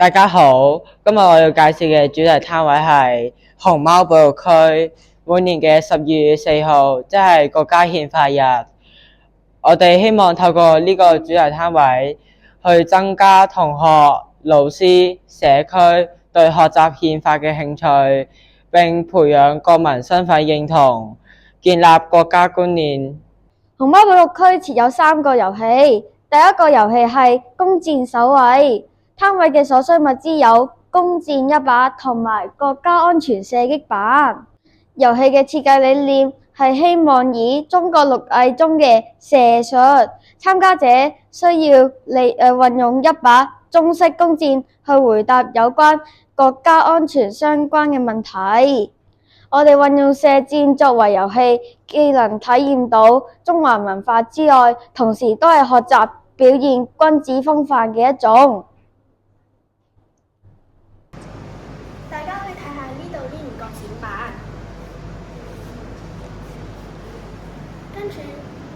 大家好，今日我要介紹嘅主題攤位係熊貓保育區。每年嘅12月4號，即係國家憲法日，我哋希望透過呢個主題攤位，去增加同學、老師、社區對學習憲法嘅興趣，並培養國民身份認同，建立國家觀念。熊貓保育區設有3個遊戲，第一個遊戲係弓箭守衛。攤位嘅所需物資有弓箭1把同埋國家安全射擊板。遊戲嘅設計理念係希望以中國陸藝中嘅射術，參加者需要運用1把中式弓箭去回答有關國家安全相關嘅問題。我哋運用射箭作為遊戲，既能體驗到中華文化之外，同時都係學習表現君子風範嘅一種。大家可以睇下呢度啲5個展板，跟住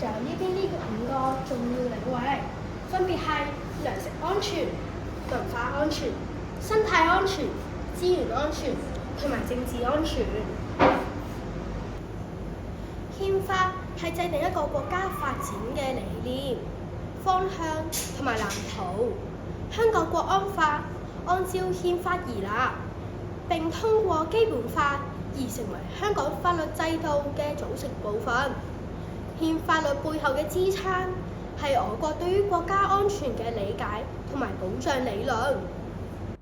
就呢邊呢5個重要領域，分別係糧食安全、文化安全、生態安全、資源安全同埋政治安全。憲法係制定一個國家發展嘅理念、方向同埋藍圖。香港國安法按照憲法而立，並通過基本法而成為香港法律制度嘅組成部分。憲法律背後嘅支撐係我國對於國家安全嘅理解同埋保障理論。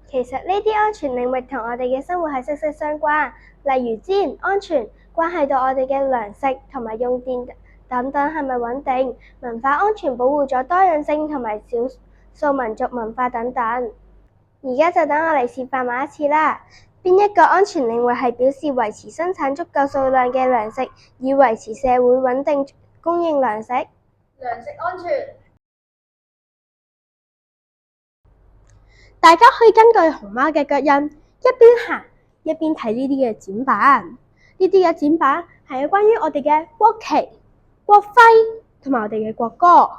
其實呢啲安全領域同我哋嘅生活係息息相關，例如資源安全關係到我哋嘅糧食同埋用電等等係咪穩定，文化安全保護咗多樣性同埋少數民族文化等等。而家就等我嚟示範埋一次啦。邊一個安全領域係表示維持生產足夠數量嘅糧食，以維持社會穩定供應糧食？糧食安全。大家可以根據熊貓嘅腳印，一邊行一邊睇呢啲嘅展板。呢啲嘅展板係關於我哋嘅國旗、國徽同埋我哋嘅國歌。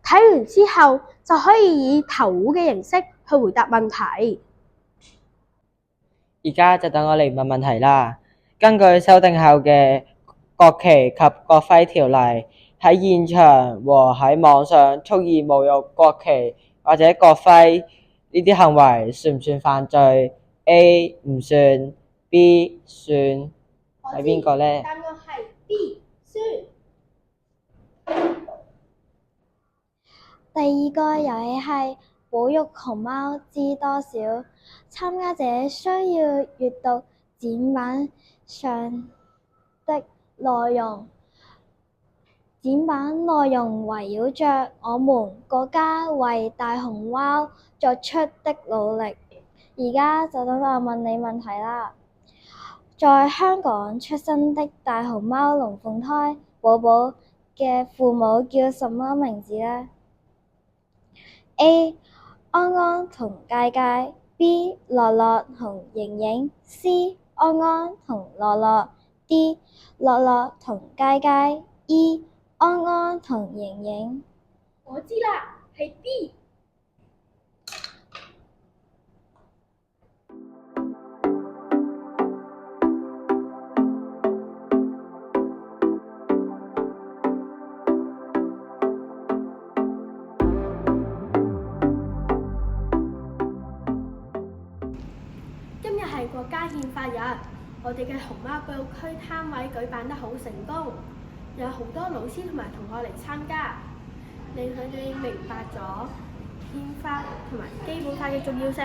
睇完之後就可以以投壺嘅形式去回答問題。而家就等我嚟問問題啦。根據修訂後嘅國旗及國徽條例，喺現場和喺網上蓄意侮辱國旗或者國徽呢啲行為算唔算犯罪 ？A 唔算 ，B 算，係邊個呢？答案係 B 算。第2個遊戲係保育熊貓知多少，參加者需要閱讀展板上的內容。展板內容圍繞着我們國家為大熊貓作出的努力。而家就等我問你問題啦。在香港出生的大熊貓龍鳳胎寶寶嘅父母叫什麼名字呢？ A 安安同佳佳， B 樂樂同瑩瑩， C 安安同樂樂， D 樂樂同佳佳， E 安安同瑩瑩。我知啦，係 B。今日係國家憲法日，我哋嘅熊貓保育區攤位舉辦得好成功，有好多老師同埋同學嚟參加，令佢哋明白咗憲法同埋基本法嘅重要性。